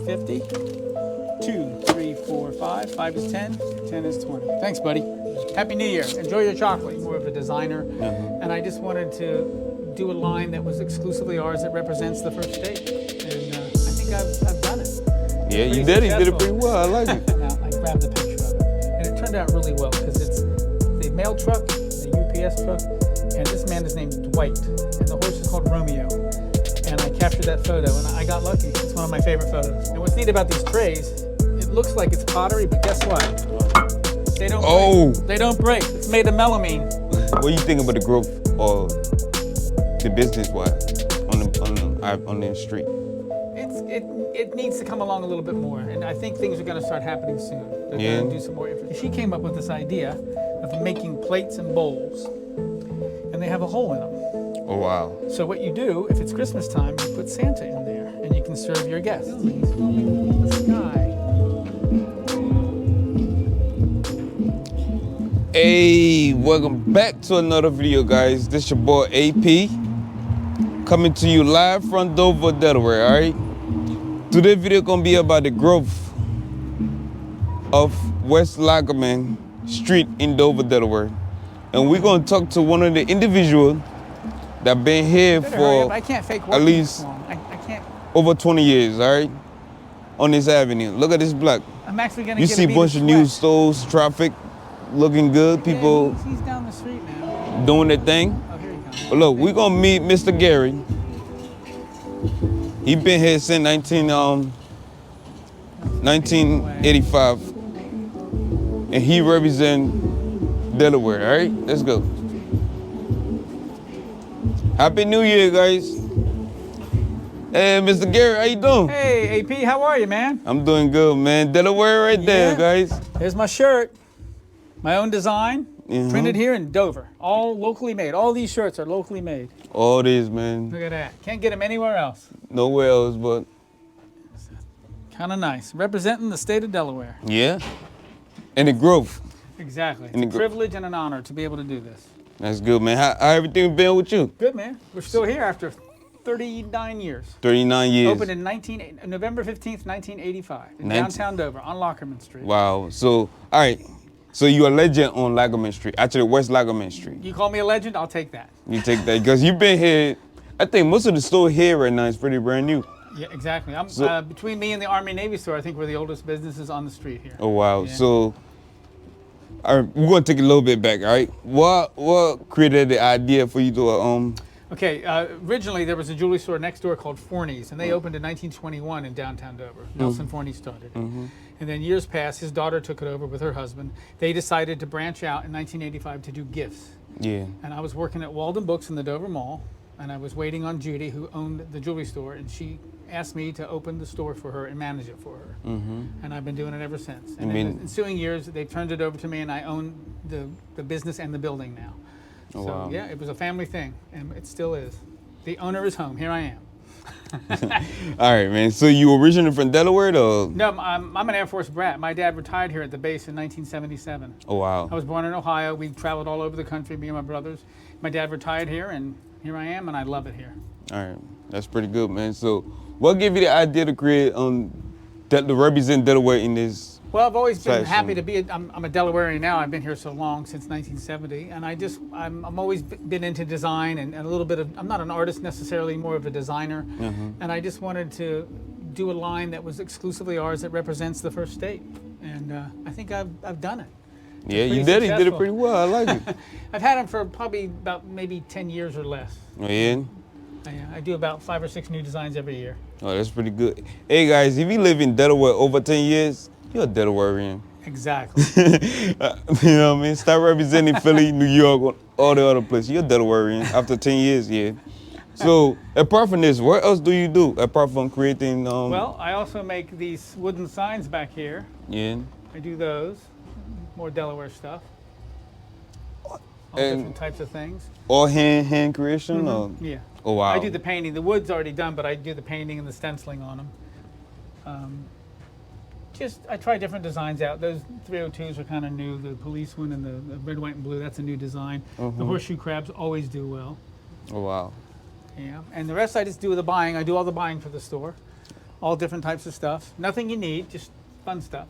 50. 2, 3, 4, 5. 5 is 10. 10 is 20. Thanks, buddy. Happy New Year. Enjoy your chocolate. More of a designer. And I just wanted to do a line that was exclusively ours that represents the first state. And I think I've done it. Yeah, you did it. You did it pretty well. I like it. I grabbed a picture of it. And it turned out really well because it's the mail truck, the UPS truck, and this man is named Dwight. And the horse is called Romeo. And I captured that photo and I got lucky. It's one of my favorite photos. And what's neat about these trays, it looks like it's pottery, but guess what? They don't break. They don't break. It's made of melamine. What do you think about the growth of the business-wise on the street? It needs to come along a little bit more, and I think things are going to start happening soon. They're going to do some more infrastructure. She came up with this idea of making plates and bowls, and they have a hole in them. Oh, wow. So what you do, if it's Christmas time, you put Santa in there, and you can serve your guests. He's filming the sky. Hey, welcome back to another video, guys. This your boy AP, coming to you live from Dover, Delaware, all right? Today's video gonna be about the growth of West Lackerman Street in Dover, Delaware. And we're gonna talk to one of the individuals that been here for at least over 20 years, all right? On this avenue. Look at this block. I'm actually gonna You see a bunch of new stores, traffic, looking good, people he's down the street now. doing their thing. Oh, here he comes. But look, we're gonna meet Mr. Gary. He been here since 1985, and he represent Delaware. All right, let's go. Happy New Year, guys. Hey, Mr. Gary, how you doing? Hey, AP, how are you, man? I'm doing good, man. Delaware right there, guys. Here's my shirt. My own design, printed here in Dover. All locally made. All these shirts are locally made. All it is, man. Look at that. Can't get them anywhere else. Nowhere else, but. Kind of nice. Representing the state of Delaware. Yeah. And the growth. Exactly. It's a privilege and an honor to be able to do this. That's good, man. How everything been with you? Good, man. We're still here after 39 years. 39 years. Opened in November 15th, 1985, in downtown Dover on Lockerman Street. Wow. So, all right. So you're a legend on Lackerman Street, actually West Lackerman Street. You call me a legend, I'll take that. You take that, because you've been here, I think most of the store here right now is pretty brand new. Yeah, exactly. Between me and the Army Navy store, I think we're the oldest businesses on the street here. Oh, wow. Yeah. So, all right, we're going to take a little bit back, all right? What created the idea for you to, Okay, originally there was a jewelry store next door called Forney's, and they opened in 1921 in downtown Dover. Nelson Forney started it. And then years passed, his daughter took it over with her husband. They decided to branch out in 1985 to do gifts. Yeah. And I was working at Walden Books in the Dover Mall, and I was waiting on Judy, who owned the jewelry store, and she asked me to open the store for her and manage it for her. And I've been doing it ever since. And in the ensuing years, they turned it over to me, and I own the business and the building now. Oh, so, wow. yeah, it was a family thing, and it still is. The owner is home. Here I am. All right, man. So you originally from Delaware, though? No, I'm an Air Force brat. My dad retired here at the base in 1977. Oh, wow. I was born in Ohio. We traveled all over the country, me and my brothers. My dad retired here, and here I am, and I love it here. All right. That's pretty good, man. So what gave you the idea to create, to represent Delaware in this? Well, I've always been happy to be. I'm a Delawarean now. I've been here so long, since 1970, and I'm always been into design and a little bit of. I'm not an artist necessarily, more of a designer, and I just wanted to do a line that was exclusively ours that represents the first state, and I think I've done it. Yeah, you did it. You did it pretty well. I like it. I've had them for probably about maybe 10 years or less. Oh, yeah? I do about 5 or 6 new designs every year. Oh, that's pretty good. Hey, guys, if you live in Delaware over 10 years, you're a Delawarean. Exactly. You know what I mean? Start representing Philly, New York, all the other places. You're a Delawarean after 10 years, yeah. So, apart from this, what else do you do apart from creating? Well, I also make these wooden signs back here. Yeah. I do those. More Delaware stuff. All different types of things. All hand creation? Or? Yeah. Oh, wow. I do the painting. The wood's already done, but I do the painting and the stenciling on them. I try different designs out. Those 302s are kind of new. The police one and the red, white, and blue, that's a new design. The horseshoe crabs always do well. Oh, wow. Yeah. And the rest I just do the buying. I do all the buying for the store. all different types of stuff. Nothing you need, just fun stuff.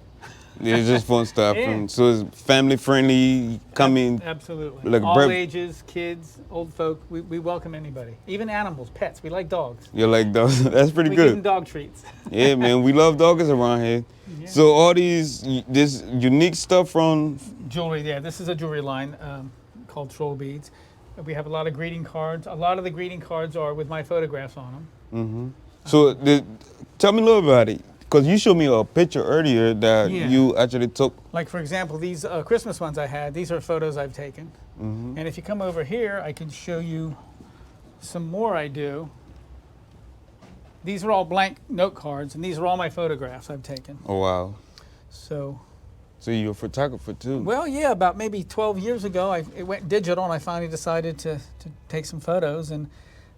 Yeah, it's just fun stuff. Yeah. And so it's family friendly, coming. Absolutely. Like All ages, kids, old folk. We welcome anybody. Even animals, pets. We like dogs. You're like, that's pretty We good. give them dog treats. Yeah, man, we love dogs around here. Yeah. So all this unique stuff from Jewelry, yeah. This is a jewelry line called Troll Beads. We have a lot of greeting cards. A lot of the greeting cards are with my photographs on them. So tell me a little about it, because you showed me a picture earlier that Yeah. you actually took. Like, for example, these Christmas ones I had, these are photos I've taken. And if you come over here, I can show you some more I do. These are all blank note cards, and these are all my photographs I've taken. Oh wow! So you're a photographer too. well, yeah, about maybe 12 years ago, it went digital, and I finally decided to take some photos, and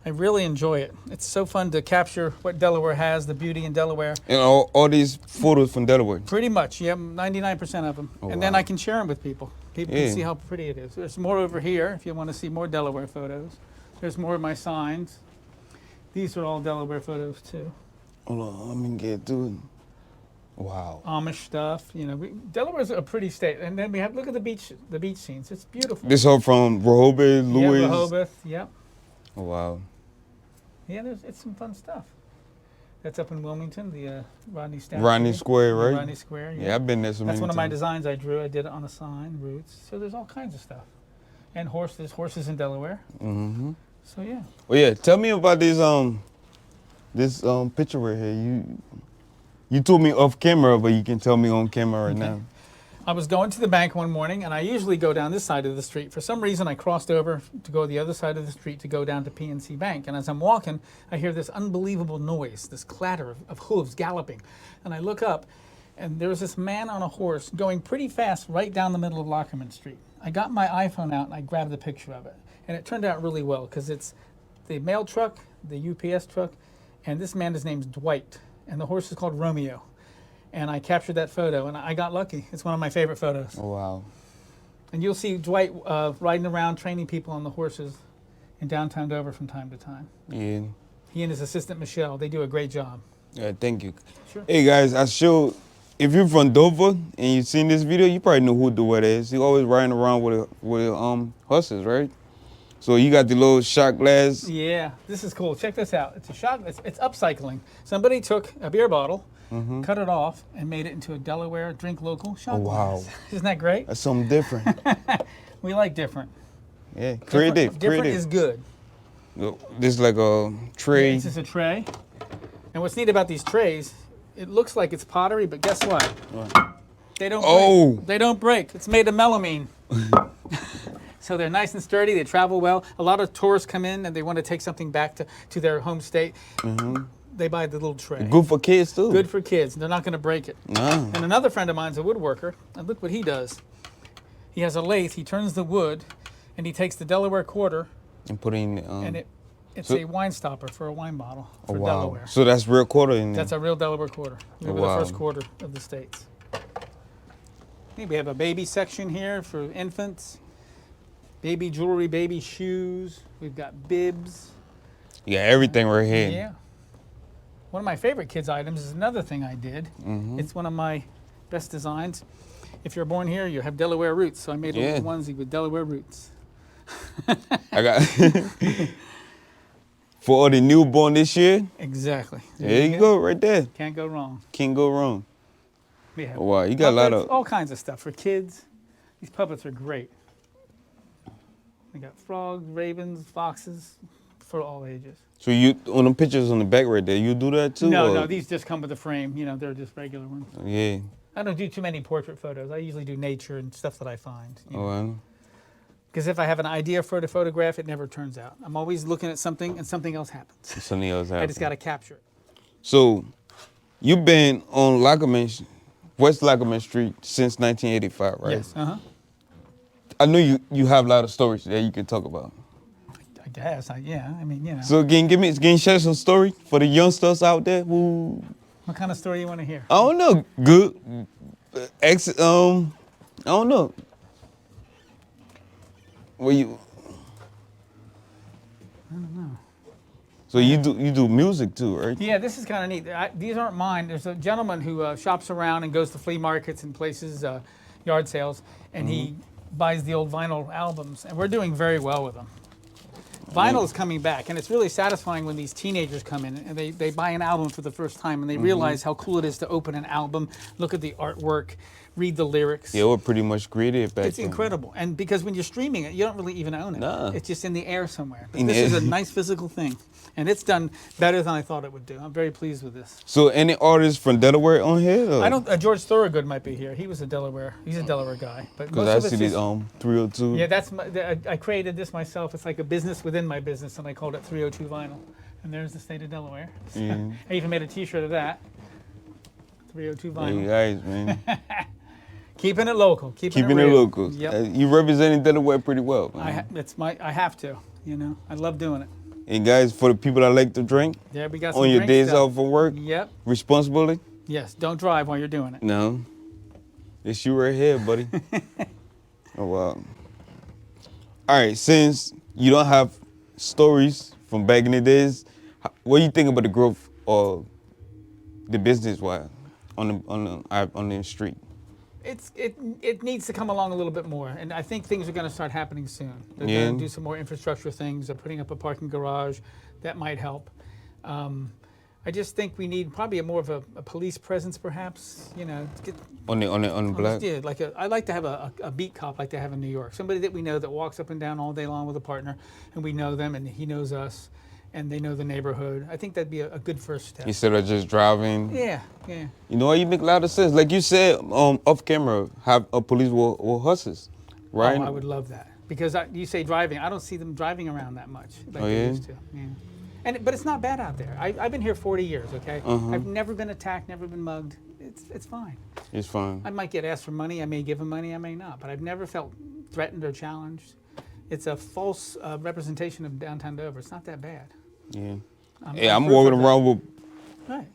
I really enjoy it. It's so fun to capture what Delaware has, the beauty in Delaware. And all these photos from Delaware. Pretty much, yeah, 99% of them. Oh, and then wow. I can share them with people. People Yeah. can see how pretty it is. There's more over here if you want to see more Delaware photos. There's more of my signs. These are all Delaware photos too. Hold on, let me get through it. Wow. Amish stuff, you know. Delaware's a pretty state. And then we have, look at the beach scenes. It's beautiful. This all from Rehoboth, Louis. Yeah, Rehoboth, yep. Oh, wow. Yeah, it's some fun stuff. That's up in Wilmington, the Rodney statue. Rodney Square, right? Rodney Square, yeah. Yeah, I've been there so many That's one of my times. designs I drew. I did it on a sign, roots. So there's all kinds of stuff. And there's horses in Delaware. Mm-hmm. So yeah. Well, yeah, tell me about this picture right here. You told me off camera, but you can tell me on camera right now. I was going to the bank one morning, and I usually go down this side of the street. For some reason, I crossed over to go the other side of the street to go down to PNC Bank. And as I'm walking, I hear this unbelievable noise, this clatter of hooves galloping. And I look up, and there's this man on a horse going pretty fast right down the middle of Lockerman Street. I got my iPhone out, and I grabbed a picture of it. And it turned out really well, because it's the mail truck, the UPS truck, and this man, his name's Dwight, and the horse is called Romeo. And I captured that photo, and I got lucky. It's one of my favorite photos. Oh, wow. And you'll see Dwight riding around training people on the horses in downtown Dover from time to time. Yeah. He and his assistant, Michelle, they do a great job. Yeah, thank you. Sure. Hey, guys, if you're from Dover and you've seen this video, you probably know who Dwight is. He's always riding around with horses, right? So you got the little shot glass. Yeah, this is cool. Check this out. It's a shot. It's upcycling. Somebody took a beer bottle, cut it off, and made it into a Delaware drink local shot glass. Wow. Isn't that great? That's something different. We like different. Yeah, creative. Different is good. This is like a tray. This is a tray. And what's neat about these trays, it looks like it's pottery, but guess what? They don't break. They don't break. It's made of melamine. So they're nice and sturdy. They travel well. A lot of tourists come in and they want to take something back to their home state. They buy the little tray. Good for kids, too. Good for kids. They're not going to break it. No. And another friend of mine's a woodworker, and look what he does. He has a lathe. He turns the wood, and he takes the Delaware quarter, And put in. and it's a wine stopper for a wine bottle for wow. Delaware. So that's real quarter in there. That's a real Delaware quarter. We were wow. the first quarter of the states. We have a baby section here for infants. Baby jewelry, baby shoes. We've got bibs. You got everything right here. Yeah. One of my favorite kids' items is another thing I did. It's one of my best designs. If you're born here, you have Delaware roots. So I made a little onesie with Delaware roots. I got for all the newborn this year. Exactly. There you go, right there. Can't go wrong. Can't go wrong. We have Wow, you got a lot of all kinds of stuff for kids. These puppets are great. We got frogs, ravens, foxes, for all ages. So you on the pictures on the back right there, you do that too? No, these just come with a frame. You know, they're just regular ones. Yeah. I don't do too many portrait photos. I usually do nature and stuff that I find. Oh, Because if I have an idea for the photograph, it never turns out. I'm always looking at something and something else happens. something else happened. I just got to capture it. So you've been on West Lockerman Street since 1985, right? Yes. I know you have a lot of stories that you can talk about. I guess. Yeah. I mean, you know. So can you share some story for the youngsters out there who? What kind of story you want to hear? I don't know. Good. I don't know. I don't know. So you do music too, right? Yeah, this is kind of neat. These aren't mine. There's a gentleman who shops around and goes to flea markets and places, yard sales, and he buys the old vinyl albums, and we're doing very well with them. Vinyl is coming back, and it's really satisfying when these teenagers come in and they buy an album for the first time and they realize how cool it is to open an album, look at the artwork, read the lyrics. Yeah, we're pretty much creative back It's then. incredible. And because when you're streaming it, you don't really even own it. Nah. It's just in the air somewhere. But In this the is a air. nice physical thing. And it's done better than I thought it would do. I'm very pleased with this. So any artists from Delaware on here? I don't. George Thorogood might be here. He's a Delaware guy. But Because most I of it's see these just- 302. Yeah, that's I created this myself. It's like a business within my business, and I called it 302 Vinyl. And there's the state of Delaware. Yeah. I even made a T-shirt of that. 302 Vinyl. Hey guys, man. Keeping it local. Keeping it real. local. Yep. You representing Delaware pretty well, man. I have to. You know, I love doing it. And guys, for the people that like to drink, Yeah, we got some on your drink days stuff. off from work, Yep. responsibly? Yes. Don't drive while you're doing it. No. It's you right here, buddy. Oh, wow. All right, since you don't have stories from back in the days, what do you think about the growth of the business-wise on the street? It needs to come along a little bit more, and I think things are going to start happening soon. They're Yeah. going to do some more infrastructure things. They're putting up a parking garage. That might help. I just think we need probably more of a police presence, perhaps. You know, to get On the black? Yeah, I'd like to have a beat cop like they have in New York. Somebody that we know that walks up and down all day long with a partner, and we know them, and he knows us, and they know the neighborhood. I think that'd be a good first step. Instead of just driving. Yeah. You know what? You make a lot of sense. Like you said, off camera, have a police with horses, right? Oh, I would love that. Because you say driving, I don't see them driving around that much like Oh, they yeah? used to. Yeah. But it's not bad out there. I've been here 40 years, okay? I've never been attacked, never been mugged. It's fine. It's fine. I might get asked for money. I may give them money. I may not. But I've never felt threatened or challenged. It's a false representation of downtown Dover. It's not that bad. Yeah. I'm I'm walking for that. around with Right.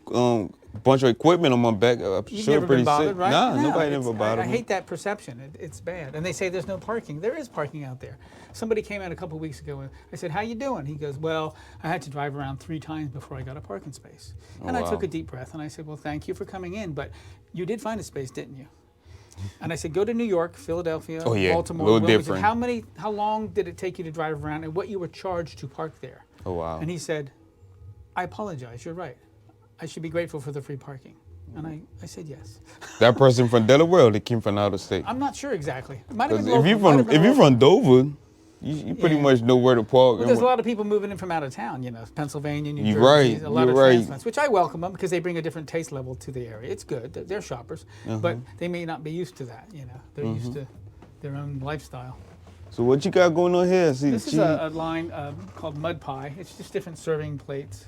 bunch of equipment on my back. I'm You've sure never pretty been bothered, sick. right? Nah, No, nobody ever bothered I me. hate that perception. It's bad. And they say there's no parking. There is parking out there. Somebody came out a couple weeks ago and I said, "How you doing?" He goes, "Well, I had to drive around 3 times before I got a parking space." And I wow. took a deep breath and I said, "Well, thank you for coming in, but you did find a space, didn't you?" And I said, "Go to New York, Philadelphia, Oh, yeah. Baltimore, A little Wilmington. different. How long did it take you to drive around and what you were charged to park there?" Oh, wow. And he said, "I apologize. You're right. I should be grateful for the free parking." And I said yes. That person from Delaware or they came from out of state? I'm not sure exactly. It might have 'Cause been if local. you're Might have been from local. Dover, you pretty Yeah. much know where to park. Well, there's a lot of people moving in from out of town, you know, Pennsylvania, New You're Jersey, right, a lot you're of right. transplants, which I welcome them because they bring a different taste level to the area. It's good. They're shoppers, but they may not be used to that, you know. They're used to their own lifestyle. So what you got going on here? See, This is a line called Mud Pie. It's just different serving plates.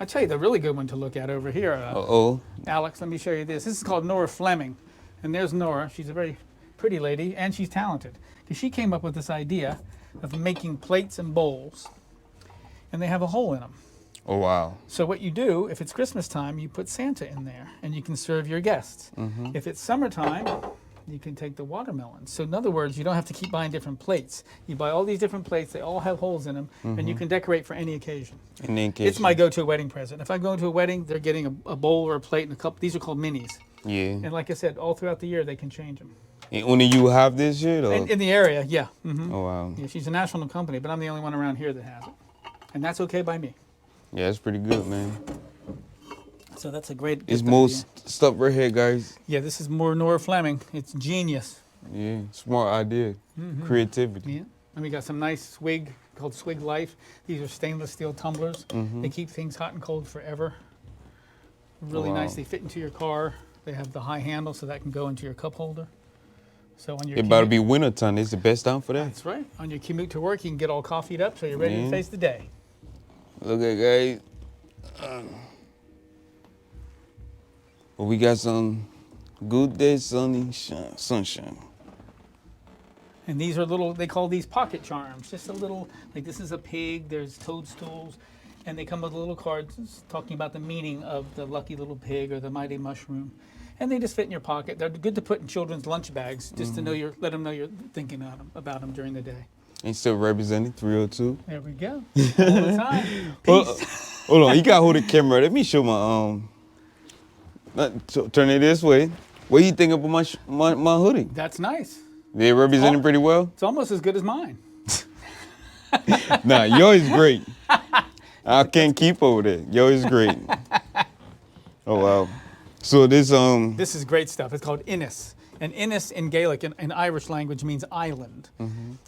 I'll tell you the really good one to look at over here. Uh-oh. Alex, let me show you this. This is called Nora Fleming. And there's Nora. She's a very pretty lady, and she's talented. Because she came up with this idea of making plates and bowls, and they have a hole in them. Oh, wow. So what you do, if it's Christmas time, you put Santa in there, and you can serve your guests. If it's summertime, you can take the watermelons. So in other words, you don't have to keep buying different plates. You buy all these different plates. They all have holes in them, and you can decorate for any occasion. In any case. It's my go-to wedding present. If I go to a wedding, they're getting a bowl or a plate and a cup. These are called minis. Yeah. And like I said, all throughout the year, they can change them. And only you have this shit? Or? In the area, yeah. Oh, wow. Yeah. She's a national company, but I'm the only one around here that has it. And that's okay by me. Yeah, it's pretty good, man. So that's a great It's gift most idea. stuff right here, guys. Yeah, this is more Nora Fleming. It's genius. Yeah, smart idea. Creativity. Yeah. And we got some nice swig called Swig Life. These are stainless steel tumblers. They keep things hot and cold forever. Really Wow. nice. They fit into your car. They have the high handle so that can go into your cup holder. So on your It about to commute- be winter time. It's the best time for that. That's right. On your commute to work, you can get all coffeeed up so you're ready Yeah. to face the day. Look at guys. Well, we got some good day sunshine. And these are little, they call these pocket charms. Just a little, like this is a pig, there's toadstools, and they come with little cards talking about the meaning of the lucky little pig or the mighty mushroom. And they just fit in your pocket. They're good to put in children's lunch bags just to know let them know you're thinking about them during the day. And still representing 302. There we go. All the time. Peace. Hold on, you gotta hold the camera. Let me show my turn it this way. What do you think about my hoodie? That's nice. They representing pretty well? It's almost as good as mine. Nah, yours is great. I can't keep over there. Yours is great. Oh wow. So this This is great stuff. It's called Innis. And Innis in Gaelic, in Irish language, means island.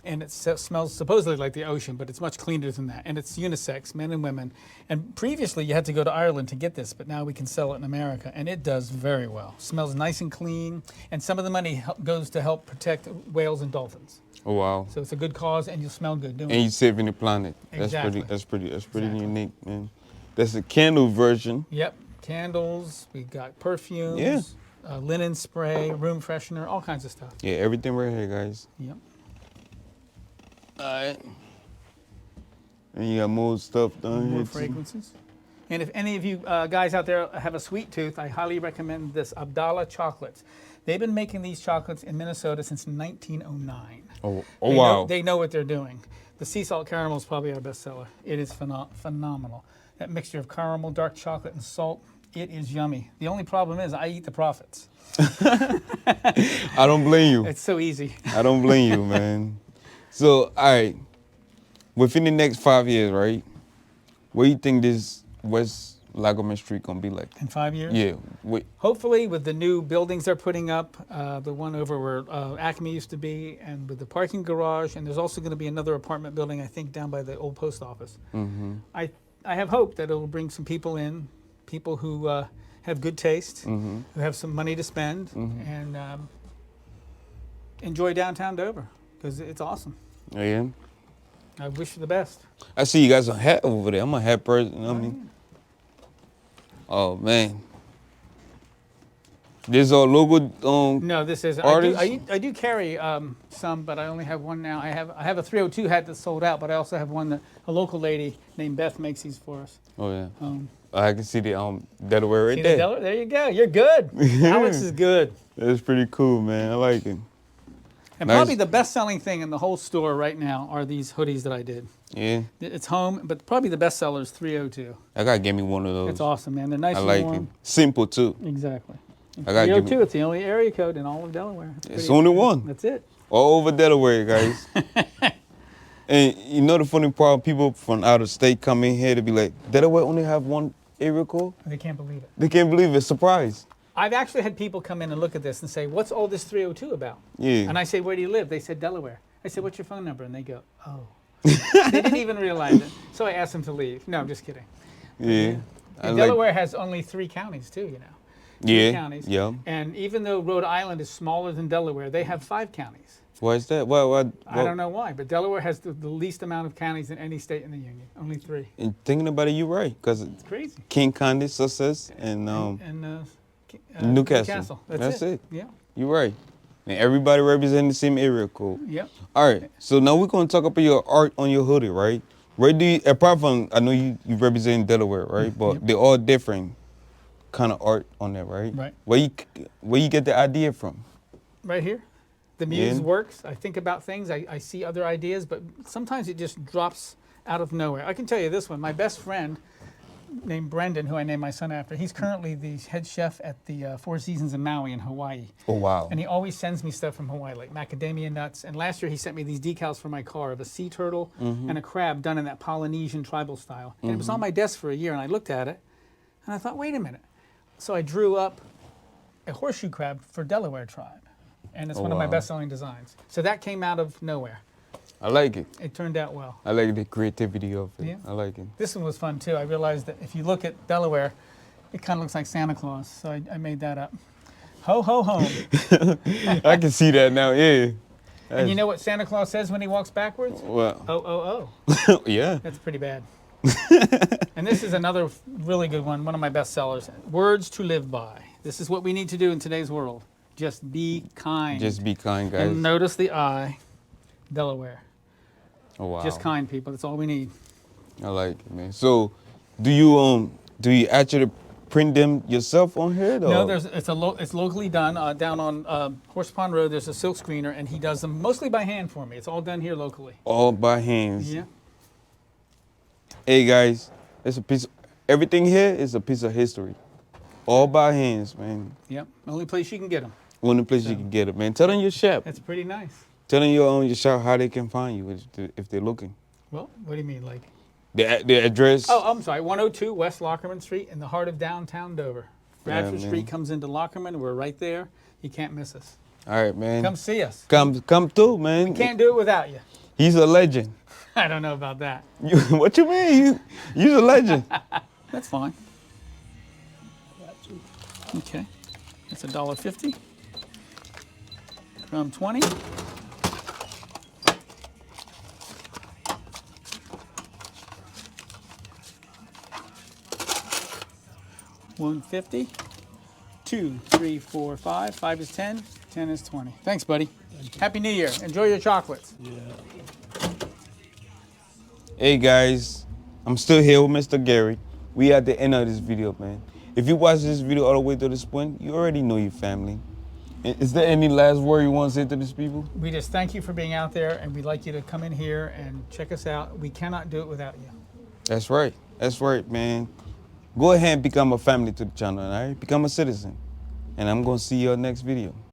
And it smells supposedly like the ocean, but it's much cleaner than that. And it's unisex, men and women. And previously, you had to go to Ireland to get this, but now we can sell it in America. And it does very well. Smells nice and clean. And some of the money goes to help protect whales and dolphins. oh wow. So it's a good cause, and you'll smell good doing And it. you saving the planet. Exactly. That's pretty Exactly. unique, man. That's a candle version. Yep. Candles, we got perfumes, Yeah. Linen spray, room freshener, all kinds of stuff. Yeah, everything right here, guys. Yep. Alright. And you got more stuff down here More too. fragrances. And if any of you guys out there have a sweet tooth, I highly recommend this Abdallah chocolates. They've been making these chocolates in Minnesota since 1909. Oh They wow. know, they know what they're doing. The sea salt caramel is probably our best seller. It is phenomenal. That mixture of caramel, dark chocolate, and salt, it is yummy. The only problem is I eat the profits. I don't blame you. It's so easy. I don't blame you, man. So, all right, within the next 5 years, right? What do you think this West Lagoman Street gonna be like? In 5 years? Yeah. Wait. Hopefully, with the new buildings they're putting up, the one over where Acme used to be, and with the parking garage, and there's also going to be another apartment building, I think, down by the old post office. I have hope that it will bring some people in, people who have good taste, who have some money to spend, and enjoy downtown Dover, because it's awesome. Yeah. I wish you the best. I see you guys a hat over there. I'm a hat person. You know what I mean? Oh man. This all logo No, this is. artists? I do carry some, but I only have one now. I have a 302 hat that's sold out, but I also have one that a local lady named Beth makes these for us. Oh yeah. I can see the Delaware right See there. the Delaware? There you go. You're good. Alex is good. That's pretty cool, man. I like it. And Nice. probably the best-selling thing in the whole store right now are these hoodies that I did. Yeah. It's home, but probably the best seller is 302. I gotta give me one of those. It's awesome, man. They're nice I and like warm. it. Simple too. Exactly. I gotta give 302, it's the only area code in all of Delaware. It's only one. That's it. All over Delaware, guys. And you know the funny part, people from out of state come in here to be like, Delaware only have one area code? They can't believe it. They can't believe it. Surprise. I've actually had people come in and look at this and say, what's all this 302 about? Yeah. And I say, where do you live? They said, Delaware. I said, what's your phone number? And they go, oh. They didn't even realize it. So I asked them to leave. No, I'm just kidding. Yeah. And Delaware has only 3 counties, too, you know. 3 Yeah. counties. Yeah. And even though Rhode Island is smaller than Delaware, they have 5 counties. Why is that? Why? I don't know why, but Delaware has the least amount of counties in any state in the union. Only 3. And thinking about it, you're right. Because It's crazy. King County, Sussex, and Newcastle. That's it. Yeah. you're right. And everybody representing the same area code. Yep. All right. So now we're going to talk about your art on your hoodie, right? Where do you, apart from, I know you represent Delaware, right? But Yep. they're all different kind of art on there, right? Right. Where you get the idea from? Right here. The muse Yeah. works. I think about things. I see other ideas, but sometimes it just drops out of nowhere. I can tell you this one. My best friend, named Brendan, who I named my son after, he's currently the head chef at the Four Seasons in Maui in Hawaii. Oh, wow. And he always sends me stuff from Hawaii, like macadamia nuts. And last year he sent me these decals for my car of a sea turtle and a crab done in that Polynesian tribal style. And it was on my desk for a year, and I looked at it, and I thought, wait a minute. So I drew up a horseshoe crab for Delaware tribe. And it's Oh, one of my wow. best-selling designs. So that came out of nowhere. I like it. It turned out well. I like the creativity of it. Yeah. I like it. This one was fun, too. I realized that if you look at Delaware, it kind of looks like Santa Claus. So I made that up. Ho, ho, home. I can see that now, yeah. And you know what Santa Claus says when he walks backwards? Well, Oh, oh, oh. yeah. That's pretty bad. And this is another really good one of my best sellers. Words to live by. This is what we need to do in today's world. Just be kind. Just be kind, guys. And notice the I, Delaware. Oh, wow. Just kind people. That's all we need. I like it, man. So, do you actually print them yourself on here, though? No, it's locally done down on Horse Pond Road. There's a silk screener, and he does them mostly by hand for me. It's all done here locally. All by hands. Yeah. Hey guys, it's a piece. Everything here is a piece of history. All by hands, man. Yep. Only place you can get them. Only place you can get it, man. Tell them your shop. That's pretty nice. Tell them your shop how they can find you if they're looking. Well, what do you mean, like? The address. Oh, I'm sorry. 102 West Lockerman Street in the heart of downtown Dover. Bradford man. Street comes into Lockerman. We're right there. You can't miss us. All right, man. Come see us. Come through, man. Can't do it without you. He's a legend. I don't know about that. What you mean? You're a legend. That's fine. Okay. That's $1.50. From 20. $1.50. 2, 3, 4, 5. 5 is 10. 10 is 20. Thanks, buddy. Happy New Year. Enjoy your chocolates. Yeah. Hey guys, I'm still here with Mr. Gary. We at the end of this video, man. If you watch this video all the way to this point, you already know your family. Is there any last word you want to say to these people? We just thank you for being out there, and we'd like you to come in here and check us out. We cannot do it without you. That's right. That's right, man. Go ahead and become a family to the channel, all right? Become a citizen. And I'm going to see you on next video.